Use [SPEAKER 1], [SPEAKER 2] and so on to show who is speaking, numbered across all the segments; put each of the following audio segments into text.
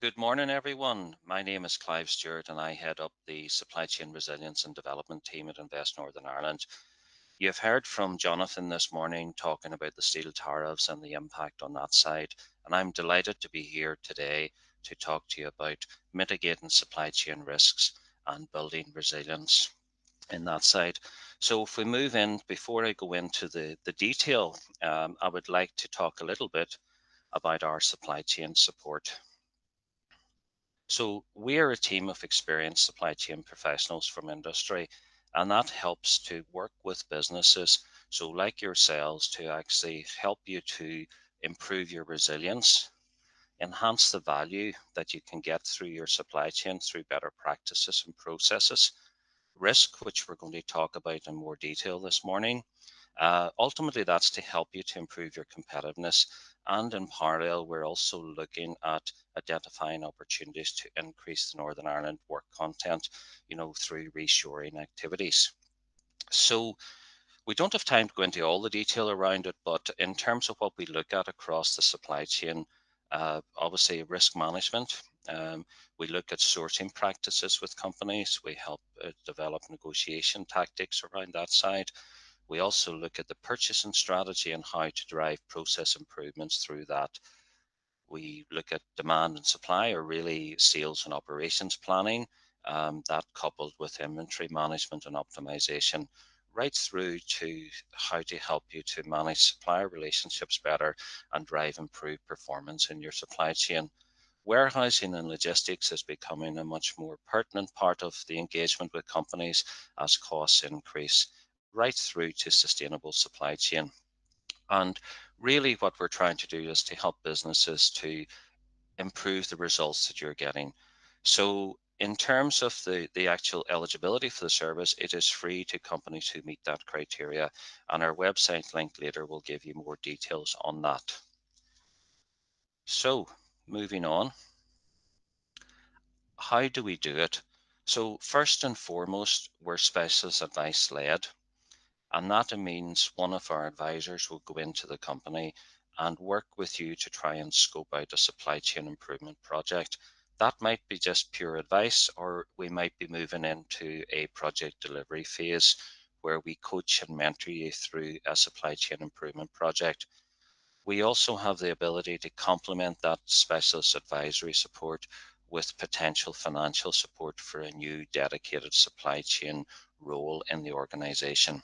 [SPEAKER 1] Good morning, everyone. My name is Clive Stewart, and I head up the Supply Chain Resilience and Development team at Invest Northern Ireland. You've heard from Jonathan this morning talking about the steel tariffs and the impact on that side, and I'm delighted to be here today to talk to you about mitigating supply chain risks and building resilience in that side. So, if we move in, before I go into the detail, I would like to talk a little bit about our supply chain support. So we're a team of experienced supply chain professionals from industry, and that helps to work with businesses. So like yourselves, to actually help you to improve your resilience, enhance the value that you can get through your supply chain through better practices and processes, risk, which we're going to talk about in more detail this morning. Ultimately, that's to help you to improve your competitiveness. And in parallel, we're also looking at identifying opportunities to increase the Northern Ireland work content, through reshoring activities. So we don't have time to go into all the detail around it, but in terms of what we look at across the supply chain, obviously risk management. We look at sourcing practices with companies. We help develop negotiation tactics around that side. We also look at the purchasing strategy and how to drive process improvements through that. We look at demand and supply, or really sales and operations planning, that coupled with inventory management and optimization, right through to how to help you to manage supplier relationships better and drive improved performance in your supply chain. Warehousing and logistics is becoming a much more pertinent part of the engagement with companies as costs increase, right through to sustainable supply chain. And really, what we're trying to do is to help businesses to improve the results that you're getting. So, in terms of the actual eligibility for the service, it is free to companies who meet that criteria. And our website link later will give you more details on that. So, moving on, how do we do it? So, first and foremost, we're specialist advice led. And that means one of our advisors will go into the company and work with you to try and scope out a supply chain improvement project. That might be just pure advice, or we might be moving into a project delivery phase where we coach and mentor you through a supply chain improvement project. We also have the ability to complement that specialist advisory support with potential financial support for a new dedicated supply chain role in the organization.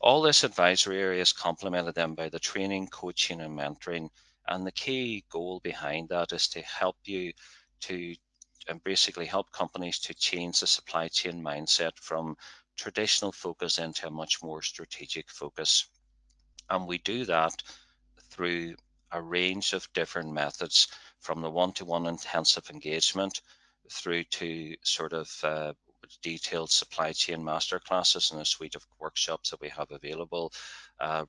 [SPEAKER 1] All this advisory area is complemented then by the training, coaching, and mentoring. And the key goal behind that is to help you to and basically help companies to change the supply chain mindset from traditional focus into a much more strategic focus. And we do that through a range of different methods, from the one-to-one intensive engagement through to sort of detailed supply chain masterclasses and a suite of workshops that we have available,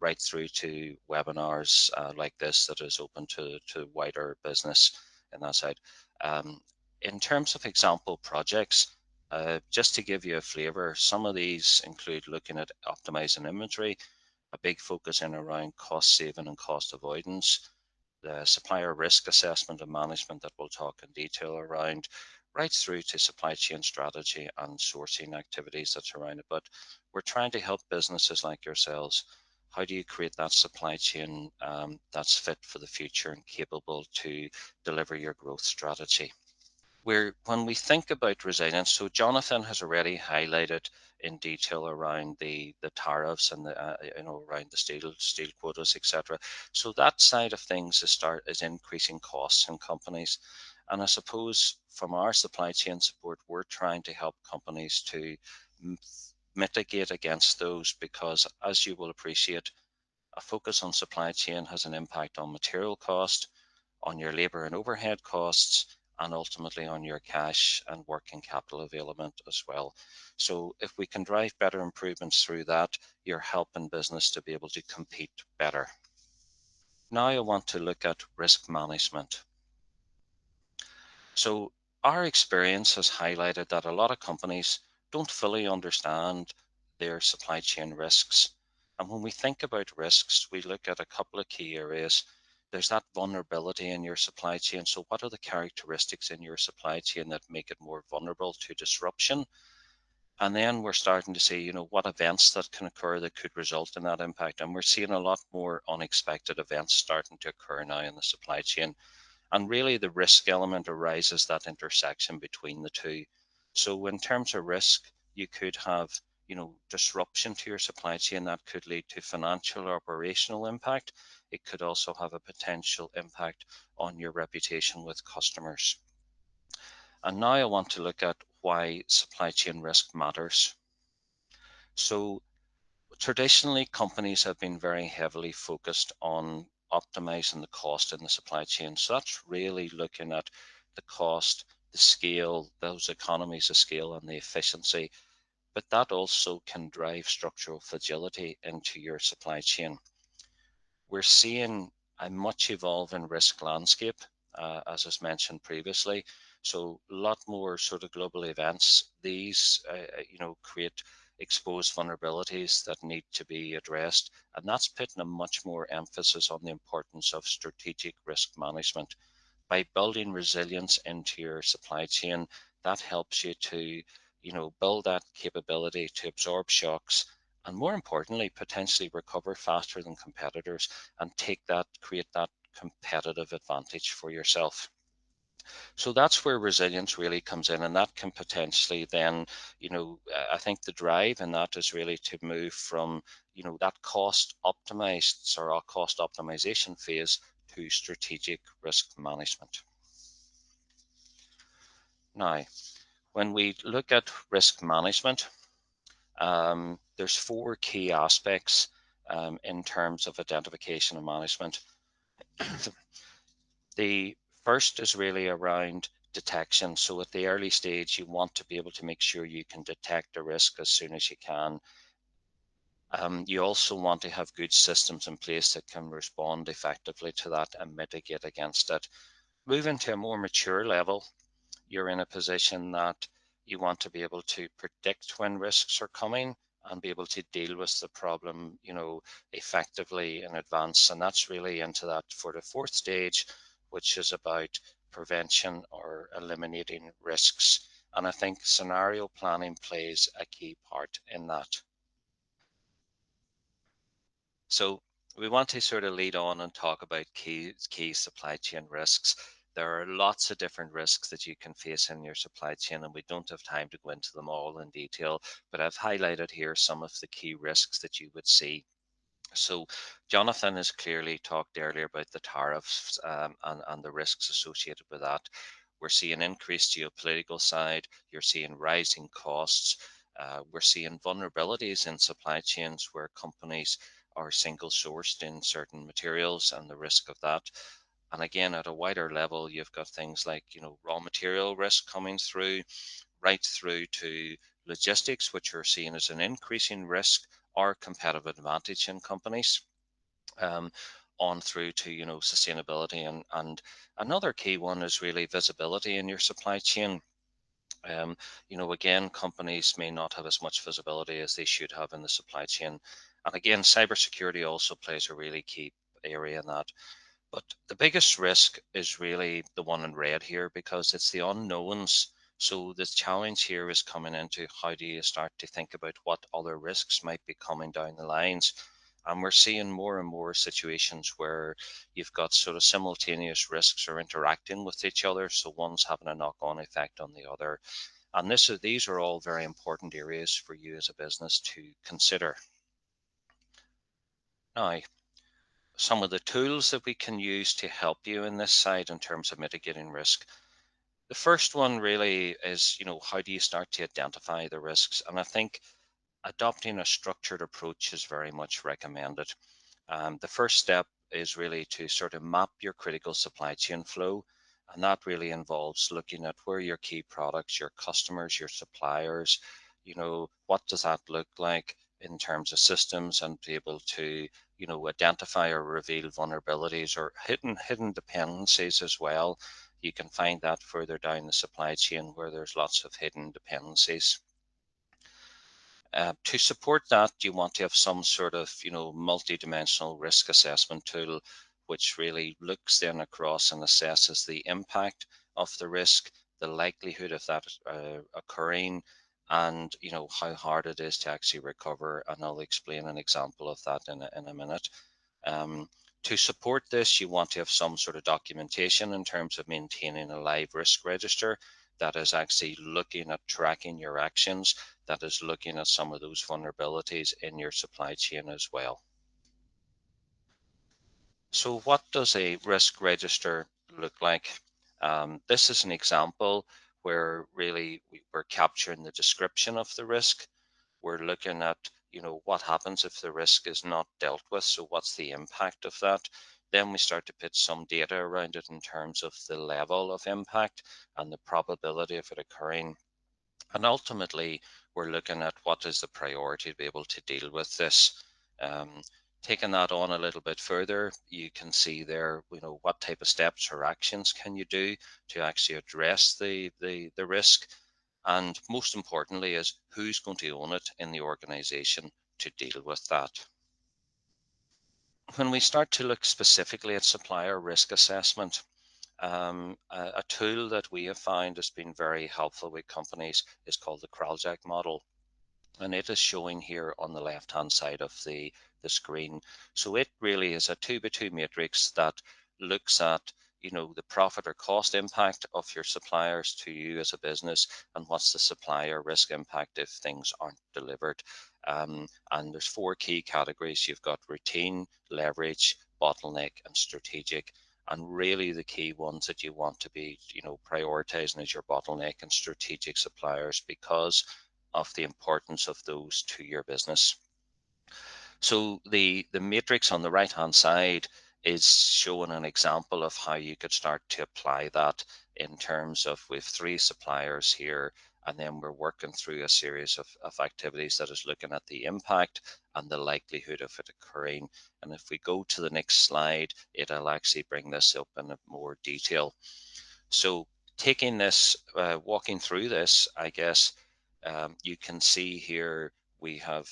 [SPEAKER 1] right through to webinars like this that is open to wider business in that side. Um, in terms of example projects, just to give you a flavor, some of these include looking at optimizing inventory, a big focus in around cost saving and cost avoidance, the supplier risk assessment and management that we'll talk in detail around, right through to supply chain strategy and sourcing activities that's around it. But we're trying to help businesses like yourselves. How do you create that supply chain that's fit for the future and capable to deliver your growth strategy? When we think about resilience, so Jonathan has already highlighted in detail around the tariffs and the around the steel quotas, etc. So that side of things is increasing costs in companies, and I suppose from our supply chain support, we're trying to help companies to mitigate against those, because as you will appreciate, a focus on supply chain has an impact on material cost, on your labor and overhead costs, and ultimately on your cash and working capital availability as well. So if we can drive better improvements through that, you're helping business to be able to compete better. Now I want to look at risk management. So our experience has highlighted that a lot of companies don't fully understand their supply chain risks. And when we think about risks, we look at a couple of key areas. there's that vulnerability in your supply chain. So what are the characteristics in your supply chain that make it more vulnerable to disruption? And then we're starting to see, what events that can occur that could result in that impact. And we're seeing a lot more unexpected events starting to occur now in the supply chain. And really the risk element arises that intersection between the two. So in terms of risk, you could have, disruption to your supply chain that could lead to financial or operational impact. It could also have a potential impact on your reputation with customers. And now I want to look at why supply chain risk matters. So traditionally, companies have been very heavily focused on optimizing the cost in the supply chain. So that's really looking at the cost, the scale, those economies of scale and the efficiency. But that also can drive structural fragility into your supply chain. We're seeing a much evolving risk landscape, as was mentioned previously. So a lot more sort of global events. These, create exposed vulnerabilities that need to be addressed. And that's putting a much more emphasis on the importance of strategic risk management. By building resilience into your supply chain, that helps you to, build that capability to absorb shocks and more importantly, potentially recover faster than competitors and create that competitive advantage for yourself. So that's where resilience really comes in, and that can potentially then, I think the drive in that is really to move from, that cost optimized or cost optimization phase to strategic risk management. Now, when we look at risk management, there's four key aspects in terms of identification and management. The first is really around detection. So at the early stage, you want to be able to make sure you can detect a risk as soon as you can. You also want to have good systems in place that can respond effectively to that and mitigate against it. Moving to a more mature level, you're in a position that you want to be able to predict when risks are coming and be able to deal with the problem, effectively in advance. And that's really into that for the fourth stage, which is about prevention or eliminating risks. And I think scenario planning plays a key part in that. So we want to sort of lead on and talk about key supply chain risks. There are lots of different risks that you can face in your supply chain, and we don't have time to go into them all in detail, but I've highlighted here some of the key risks that you would see. So Jonathan has clearly talked earlier about the tariffs and the risks associated with that. We're seeing increased geopolitical side. You're seeing rising costs. We're seeing vulnerabilities in supply chains where companies are single sourced in certain materials and the risk of that. And again, at a wider level, you've got things like, raw material risk coming through, right through to logistics, which are seen as an increasing risk or competitive advantage in companies, on through to, sustainability. And another key one is really visibility in your supply chain. Again, companies may not have as much visibility as they should have in the supply chain. And again, cybersecurity also plays a really key area in that. But the biggest risk is really the one in red here because it's the unknowns. So the challenge here is coming into how do you start to think about what other risks might be coming down the lines. And we're seeing more and more situations where you've got sort of simultaneous risks are interacting with each other. So one's having a knock-on effect on the other. And these are all very important areas for you as a business to consider. Now, some of the tools that we can use to help you in this side in terms of mitigating risk. The first one really is, how do you start to identify the risks? And I think adopting a structured approach is very much recommended. The first step is really to sort of map your critical supply chain flow. And that really involves looking at where your key products, your customers, your suppliers, what does that look like in terms of systems and be able to, identify or reveal vulnerabilities or hidden dependencies as well. You can find that further down the supply chain where there's lots of hidden dependencies. To support that, you want to have some sort of, multi-dimensional risk assessment tool, which really looks then across and assesses the impact of the risk, the likelihood of that occurring, and how hard it is to actually recover. And I'll explain an example of that in a minute. Um, to support this, you want to have some sort of documentation in terms of maintaining a live risk register that is actually looking at tracking your actions, that is looking at some of those vulnerabilities in your supply chain as well. So what does a risk register look like? This is an example where really we're capturing the description of the risk. We're looking at, what happens if the risk is not dealt with. So what's the impact of that? Then we start to put some data around it in terms of the level of impact and the probability of it occurring. And ultimately, we're looking at what is the priority to be able to deal with this. Um, Taking that on a little bit further, you can see there, what type of steps or actions can you do to actually address the risk. And most importantly is who's going to own it in the organization to deal with that. When we start to look specifically at supplier risk assessment, a tool that we have found has been very helpful with companies is called the Kraljak model. And it is showing here on the left hand side of the screen. So it really is a 2x2 matrix that looks at the profit or cost impact of your suppliers to you as a business, and what's the supplier risk impact if things aren't delivered. And there's four key categories. You've got routine, leverage, bottleneck, and strategic. And really the key ones that you want to be prioritizing is your bottleneck and strategic suppliers, because of the importance of those to your business. So the matrix on the right hand side is showing an example of how you could start to apply that in terms of, we have three suppliers here, and then we're working through a series of activities that is looking at the impact and the likelihood of it occurring. And if we go to the next slide, it'll actually bring this up in more detail. So taking this, walking through this, I guess, you can see here we have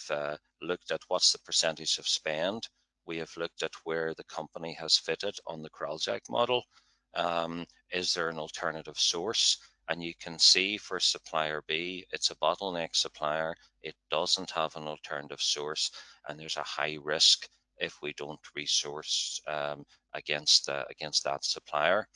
[SPEAKER 1] looked at what's the percentage of spend. We have looked at where the company has fitted on the Kraljak model. Is there an alternative source? And you can see for supplier B, it's a bottleneck supplier. It doesn't have an alternative source, and there's a high risk if we don't resource against that supplier.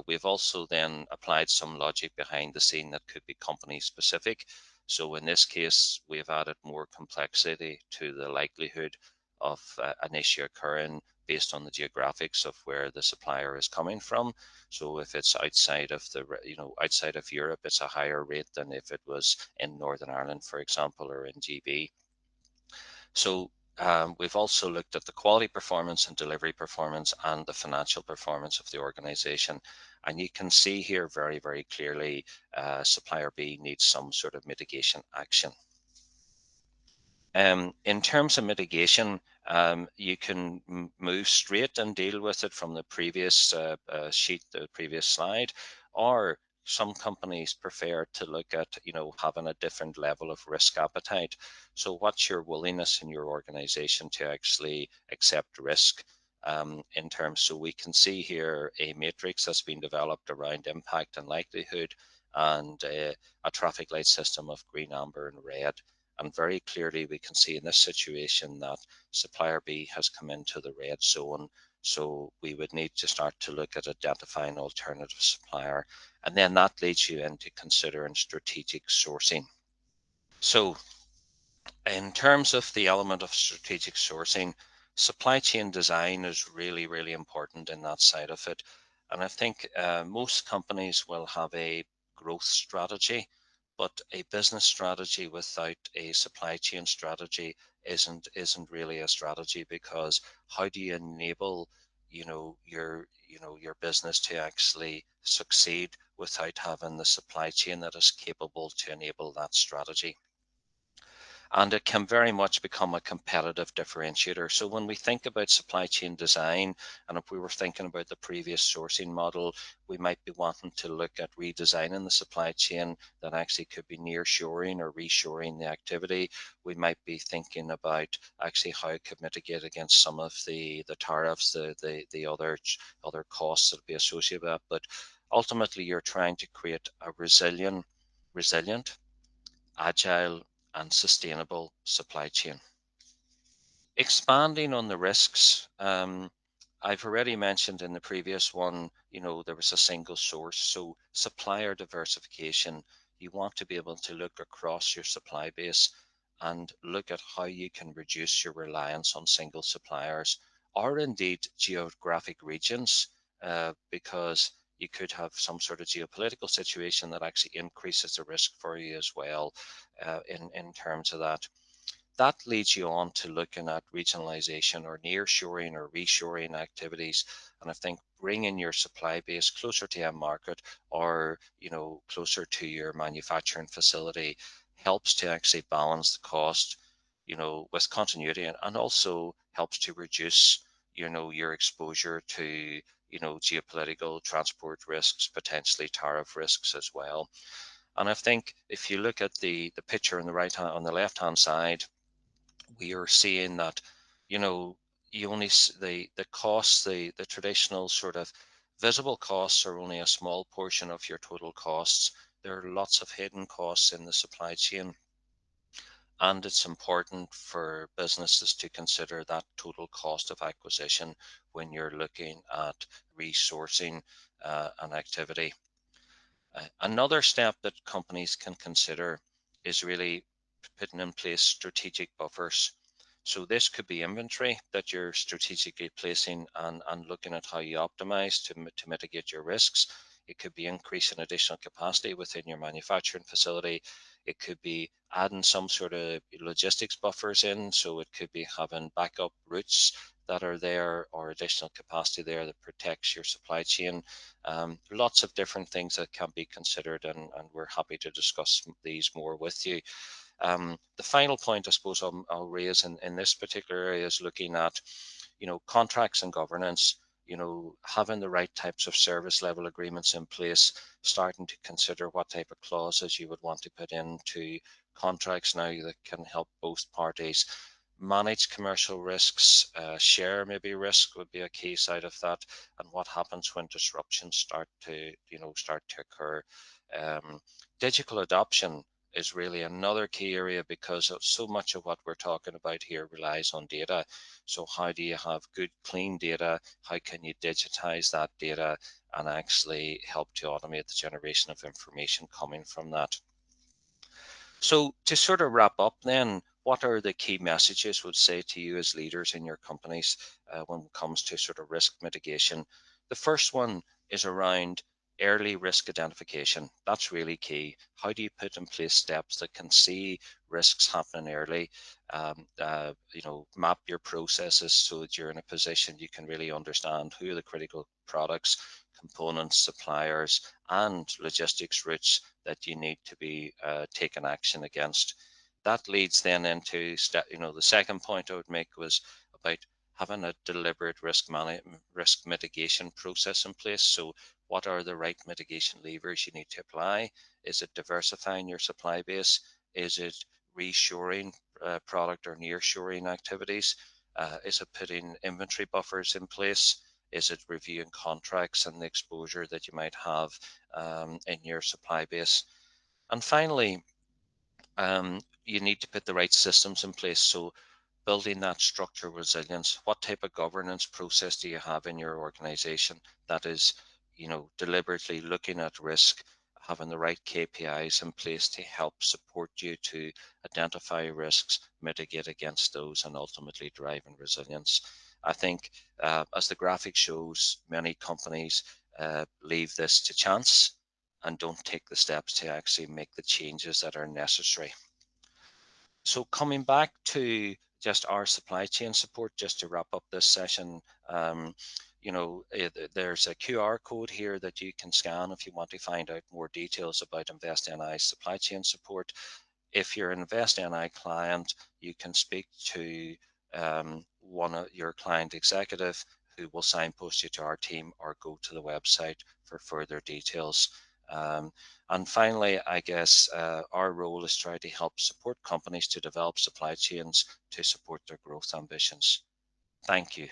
[SPEAKER 1] We've also then applied some logic behind the scene that could be company specific. So in this case, we've added more complexity to the likelihood of an issue occurring based on the geographics of where the supplier is coming from. So if it's outside of outside of Europe, it's a higher rate than if it was in Northern Ireland, for example, or in GB. So we've also looked at the quality performance and delivery performance and the financial performance of the organization. And you can see here very, very clearly, supplier B needs some sort of mitigation action. In terms of mitigation, you can move straight and deal with it from the previous sheet, the previous slide, or some companies prefer to look at, having a different level of risk appetite. So what's your willingness in your organization to actually accept risk in terms, so we can see here a matrix that's been developed around impact and likelihood, and a traffic light system of green, amber, and red. And very clearly we can see in this situation that supplier B has come into the red zone. So we would need to start to look at identifying alternative supplier. And then that leads you into considering strategic sourcing. So in terms of the element of strategic sourcing, supply chain design is really, really important in that side of it. And I think most companies will have a growth strategy, but a business strategy without a supply chain strategy isn't really a strategy, because how do you enable your business to actually succeed without having the supply chain that is capable to enable that strategy? and it can very much become a competitive differentiator. So when we think about supply chain design, and if we were thinking about the previous sourcing model, we might be wanting to look at redesigning the supply chain that actually could be near shoring or reshoring the activity. We might be thinking about actually how it could mitigate against some of the tariffs, the other costs that would be associated with that. But ultimately, you're trying to create a resilient, agile, and sustainable supply chain. Expanding on the risks, I've already mentioned in the previous one, there was a single source. So supplier diversification, you want to be able to look across your supply base and look at how you can reduce your reliance on single suppliers or indeed geographic regions, because you could have some sort of geopolitical situation that actually increases the risk for you as well, in terms of that. That leads you on to looking at regionalization or nearshoring or reshoring activities. And I think bringing your supply base closer to end market, or closer to your manufacturing facility, helps to actually balance the cost, with continuity, and also helps to reduce, your exposure to, geopolitical transport risks, potentially tariff risks as well. And I think if you look at the picture on the left hand side, we are seeing that, you know, you only the costs, the traditional sort of visible costs are only a small portion of your total costs. There are lots of hidden costs in the supply chain, and it's important for businesses to consider that total cost of acquisition when you're looking at resourcing an activity. Another step that companies can consider is really putting in place strategic buffers. So this could be inventory that you're strategically placing, and looking at how you optimize to mitigate your risks. It could be increasing additional capacity within your manufacturing facility. It could be adding some sort of logistics buffers in. So it could be having backup routes that are there, or additional capacity there that protects your supply chain. Lots of different things that can be considered, and we're happy to discuss these more with you. The final point I suppose I'll raise in this particular area is looking at, contracts and governance, having the right types of service level agreements in place, starting to consider what type of clauses you would want to put into contracts now that can help both parties manage commercial risks. Share maybe risk would be a key side of that, and what happens when disruptions start to occur. Um, Digital adoption is really another key area, because of so much of what we're talking about here relies on data. So how do you have good, clean data? How can you digitize that data and actually help to automate the generation of information coming from that? So to sort of wrap up then, what are the key messages would say to you as leaders in your companies, when it comes to sort of risk mitigation? The first one is around early risk identification. That's really key. How do you put in place steps that can see risks happening early? Map your processes so that you're in a position you can really understand who are the critical products, components, suppliers, and logistics routes that you need to be taking action against. That leads then into the second point I would make was about having a deliberate risk mitigation process in place. So what are the right mitigation levers you need to apply? Is it diversifying your supply base? Is it reshoring product or nearshoring activities? Is it putting inventory buffers in place? Is it reviewing contracts and the exposure that you might have in your supply base? And finally, you need to put the right systems in place. So building that structural resilience. What type of governance process do you have in your organization that is, deliberately looking at risk, having the right KPIs in place to help support you to identify risks, mitigate against those, and ultimately driving resilience? I think, as the graphic shows, many companies leave this to chance and don't take the steps to actually make the changes that are necessary. So coming back to just our supply chain support, just to wrap up this session, there's a QR code here that you can scan if you want to find out more details about InvestNI's supply chain support. If you're an Invest NI client, you can speak to one of your client executive who will signpost you to our team, or go to the website for further details. And finally, I guess our role is try to help support companies to develop supply chains to support their growth ambitions. Thank you.